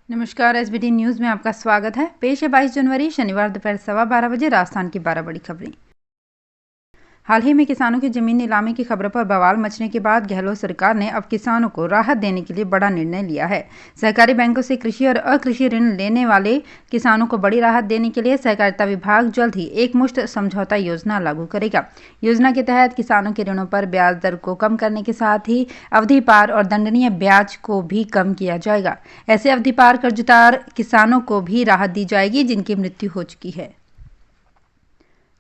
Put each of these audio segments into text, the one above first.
नमस्कार। SBT news में आपका स्वागत है। पेश है 22 जनवरी शनिवार दोपहर 12:15 बजे राजस्थान की 12 बड़ी खबरें। हाल ही में किसानों की जमीन नीलामी की खबरों पर बवाल मचने के बाद गहलोत सरकार ने अब किसानों को राहत देने के लिए बड़ा निर्णय लिया है। सहकारी बैंकों से कृषि और अकृषि ऋण लेने वाले किसानों को बड़ी राहत देने के लिए सहकारिता विभाग जल्द ही एकमुश्त समझौता योजना लागू करेगा। योजना के तहत किसानों के ऋणों पर ब्याज दर को कम करने के साथ ही अवधि पार और दंडनीय ब्याज को भी कम किया जाएगा। ऐसे अवधि पार कर्जदार किसानों को भी राहत दी जाएगी जिनकी मृत्यु हो चुकी है।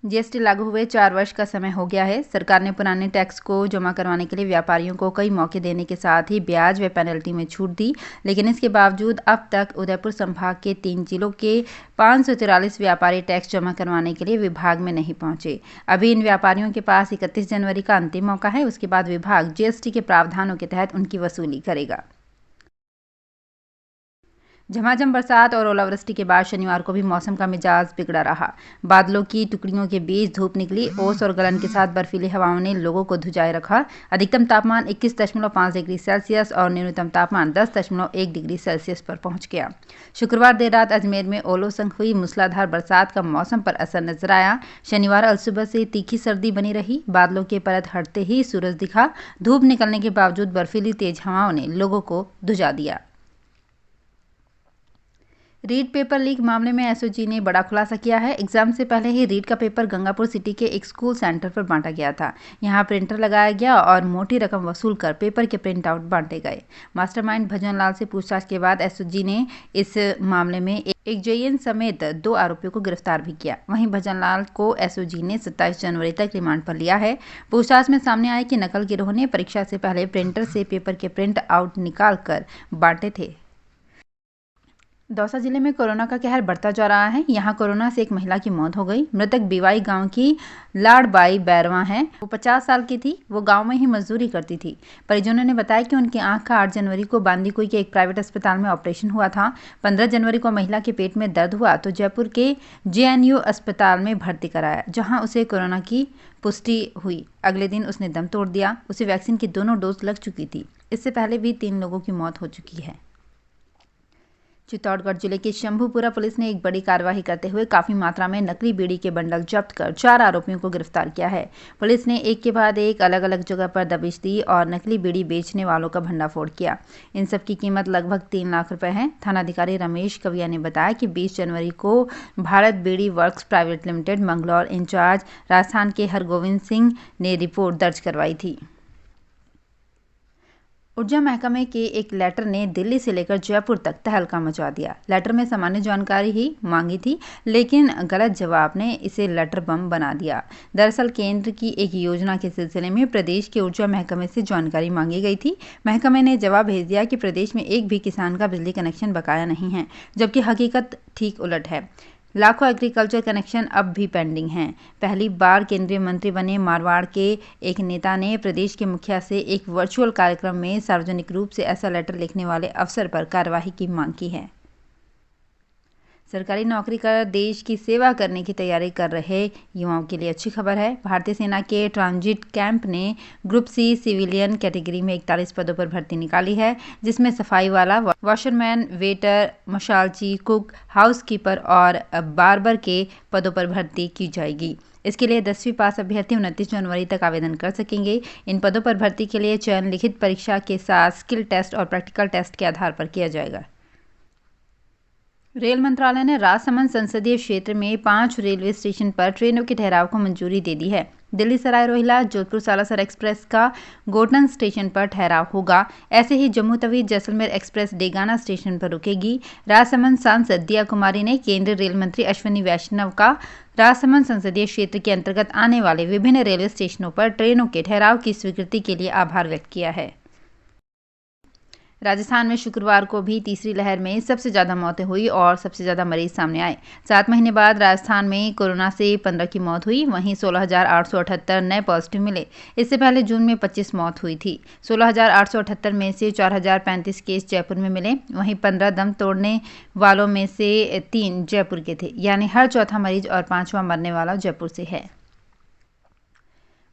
जीएसटी लागू हुए 4 वर्ष का समय हो गया है। सरकार ने पुराने टैक्स को जमा करवाने के लिए व्यापारियों को कई मौके देने के साथ ही ब्याज व पेनल्टी में छूट दी, लेकिन इसके बावजूद अब तक उदयपुर संभाग के 3 जिलों के 543 व्यापारी टैक्स जमा करवाने के लिए विभाग में नहीं पहुंचे। अभी इन व्यापारियों के पास 31 जनवरी का अंतिम मौका है। उसके बाद विभाग जीएसटी के प्रावधानों के तहत उनकी वसूली करेगा। झमाझम बरसात और ओलावृष्टि के बाद शनिवार को भी मौसम का मिजाज बिगड़ा रहा। बादलों की टुकड़ियों के बीच धूप निकली। ओस और गलन के साथ बर्फीली हवाओं ने लोगों को धुंधाए रखा। अधिकतम तापमान 21.5 डिग्री सेल्सियस और न्यूनतम तापमान 10.1 डिग्री सेल्सियस पर पहुंच गया। शुक्रवार देर रात अजमेर में ओलों संग हुई मूसलाधार बरसात का मौसम पर असर नजर आया। शनिवार अलसुबह से तीखी सर्दी बनी रही। बादलों की परत हटते ही सूरज दिखा। धूप निकलने के बावजूद बर्फीली तेज हवाओं ने लोगों को धुंधा दिया। रीट पेपर लीक मामले में एसओजी ने बड़ा खुलासा किया है। एग्जाम से पहले ही रीट का पेपर गंगापुर सिटी के एक स्कूल सेंटर पर बांटा गया था। यहां प्रिंटर लगाया गया और मोटी रकम वसूल कर पेपर के प्रिंट आउट बांटे गए। मास्टरमाइंड भजन लाल से पूछताछ के बाद एसओजी ने इस मामले में एक जेईएन समेत 2 आरोपियों को गिरफ्तार भी किया। वहीं भजन लाल को एसओजी ने 27 जनवरी तक रिमांड पर लिया है। पूछताछ में सामने आया कि नकल गिरोह ने परीक्षा से पहले प्रिंटर से पेपर के प्रिंट आउट निकाल कर बांटे थे। दौसा जिले में कोरोना का कहर बढ़ता जा रहा है। यहां कोरोना से एक महिला की मौत हो गई। मृतक बिवाई गांव की लाड़बाई बैरवा हैं। वो 50 साल की थी। वो गांव में ही मजदूरी करती थी। परिजनों ने बताया कि उनकी आंख का 8 जनवरी को बांदीकुई के एक प्राइवेट अस्पताल में ऑपरेशन हुआ था। 15 जनवरी को महिला के पेट में दर्द हुआ तो जयपुर के जेएनयू अस्पताल में भर्ती कराया, जहाँ उसे कोरोना की पुष्टि हुई। अगले दिन उसने दम तोड़ दिया। उसे वैक्सीन की दोनों डोज लग चुकी थी। इससे पहले भी 3 लोगों की मौत हो चुकी है। चित्तौड़गढ़ जिले की शंभूपुरा पुलिस ने एक बड़ी कार्रवाई करते हुए काफी मात्रा में नकली बीड़ी के बंडल जब्त कर 4 आरोपियों को गिरफ्तार किया है। पुलिस ने एक के बाद एक अलग अलग जगह पर दबिश दी और नकली बीड़ी बेचने वालों का भंडाफोड़ किया। इन सब की कीमत लगभग 3 लाख रुपए है। थानाधिकारी रमेश कविया ने बताया कि 20 जनवरी को Bharat Beedi works private limited Mangalore incharge Rajasthan के हरगोविंद सिंह ने रिपोर्ट दर्ज करवाई थी। ऊर्जा महकमे के एक लेटर ने दिल्ली से लेकर जयपुर तक तहलका मचा दिया। लेटर में सामान्य जानकारी ही मांगी थी, लेकिन गलत जवाब ने इसे लेटर बम बना दिया। दरअसल केंद्र की एक योजना के सिलसिले में प्रदेश के ऊर्जा महकमे से जानकारी मांगी गई थी। महकमे ने जवाब भेज दिया कि प्रदेश में एक भी किसान का बिजली कनेक्शन बकाया नहीं है, जबकि हकीकत ठीक उलट है। लाखों एग्रीकल्चर कनेक्शन अब भी पेंडिंग हैं। पहली बार केंद्रीय मंत्री बने मारवाड़ के एक नेता ने प्रदेश के मुखिया से एक वर्चुअल कार्यक्रम में सार्वजनिक रूप से ऐसा लेटर लिखने वाले अफसर पर कार्रवाई की मांग की है। सरकारी नौकरी कर देश की सेवा करने की तैयारी कर रहे युवाओं के लिए अच्छी खबर है। भारतीय सेना के ट्रांजिट कैंप ने ग्रुप सी सिविलियन कैटेगरी में 41 पदों पर भर्ती निकाली है, जिसमें सफाई वाला, वॉशरमैन, वेटर, मशालची, कुक, हाउसकीपर और बार्बर के पदों पर भर्ती की जाएगी। इसके लिए 10वीं पास अभ्यर्थी 29 जनवरी तक आवेदन कर सकेंगे। इन पदों पर भर्ती के लिए चयन लिखित परीक्षा के साथ स्किल टेस्ट और प्रैक्टिकल टेस्ट के आधार पर किया जाएगा। रेल मंत्रालय ने राजसमंद संसदीय क्षेत्र में 5 रेलवे स्टेशन पर ट्रेनों के ठहराव को मंजूरी दे दी है। दिल्ली सराय रोहिला जोधपुर सालासर एक्सप्रेस का गोटन स्टेशन पर ठहराव होगा। ऐसे ही जम्मू तवी जैसलमेर एक्सप्रेस डेगाना स्टेशन पर रुकेगी। राजसमंद सांसद दिया कुमारी ने केंद्रीय रेल मंत्री अश्विनी वैष्णव का राजसमंद संसदीय क्षेत्र के अंतर्गत आने वाले विभिन्न रेलवे स्टेशनों पर ट्रेनों के ठहराव की स्वीकृति के लिए आभार व्यक्त किया है। राजस्थान में शुक्रवार को भी तीसरी लहर में सबसे ज़्यादा मौतें हुई और सबसे ज़्यादा मरीज सामने आए। 7 महीने बाद राजस्थान में कोरोना से 15 की मौत हुई। वहीं 16,878 नए पॉजिटिव मिले। इससे पहले जून में 25 मौत हुई थी। 16,878 में से 4,035 केस जयपुर में मिले। वहीं 15 दम तोड़ने वालों में से 3 जयपुर के थे, यानी हर चौथा मरीज और 5वां मरने वाला जयपुर से है।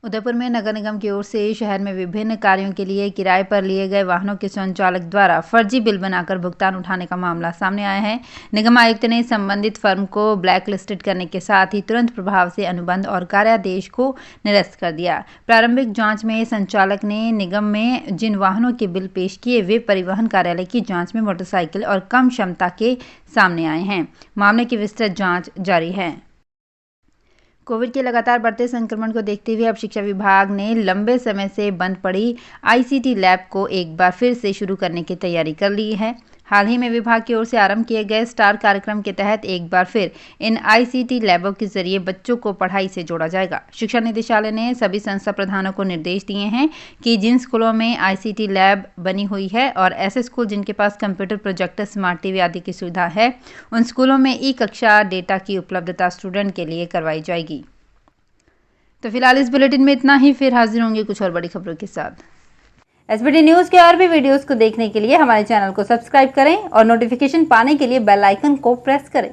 उदयपुर में नगर निगम की ओर से शहर में विभिन्न कार्यों के लिए किराए पर लिए गए वाहनों के संचालक द्वारा फर्जी बिल बनाकर भुगतान उठाने का मामला सामने आया है। निगम आयुक्त ने संबंधित फर्म को ब्लैक लिस्टेड करने के साथ ही तुरंत प्रभाव से अनुबंध और कार्यादेश को निरस्त कर दिया। प्रारंभिक जांच में संचालक ने निगम में जिन वाहनों के बिल पेश किए वे परिवहन कार्यालय की जाँच में मोटरसाइकिल और कम क्षमता के सामने आए हैं। मामले की विस्तृत जाँच जारी है। कोविड के लगातार बढ़ते संक्रमण को देखते हुए अब शिक्षा विभाग ने लंबे समय से बंद पड़ी आईसीटी लैब को एक बार फिर से शुरू करने की तैयारी कर ली है। हाल ही में विभाग की ओर से आरंभ किए गए स्टार कार्यक्रम के तहत एक बार फिर इन आईसीटी लैबों के जरिए बच्चों को पढ़ाई से जोड़ा जाएगा। शिक्षा निदेशालय ने सभी संस्था प्रधानों को निर्देश दिए हैं कि जिन स्कूलों में आईसीटी लैब बनी हुई है और ऐसे स्कूल जिनके पास कंप्यूटर, प्रोजेक्टर, स्मार्ट टीवी आदि की सुविधा है, उन स्कूलों में ई कक्षा डेटा की उपलब्धता स्टूडेंट के लिए करवाई जाएगी। तो फिलहाल इस बुलेटिन में इतना ही, फिर हाजिर होंगे कुछ और बड़ी खबरों के साथ। एसबीटी न्यूज़ के और भी वीडियोस को देखने के लिए हमारे चैनल को सब्सक्राइब करें और नोटिफिकेशन पाने के लिए बेल आइकन को प्रेस करें।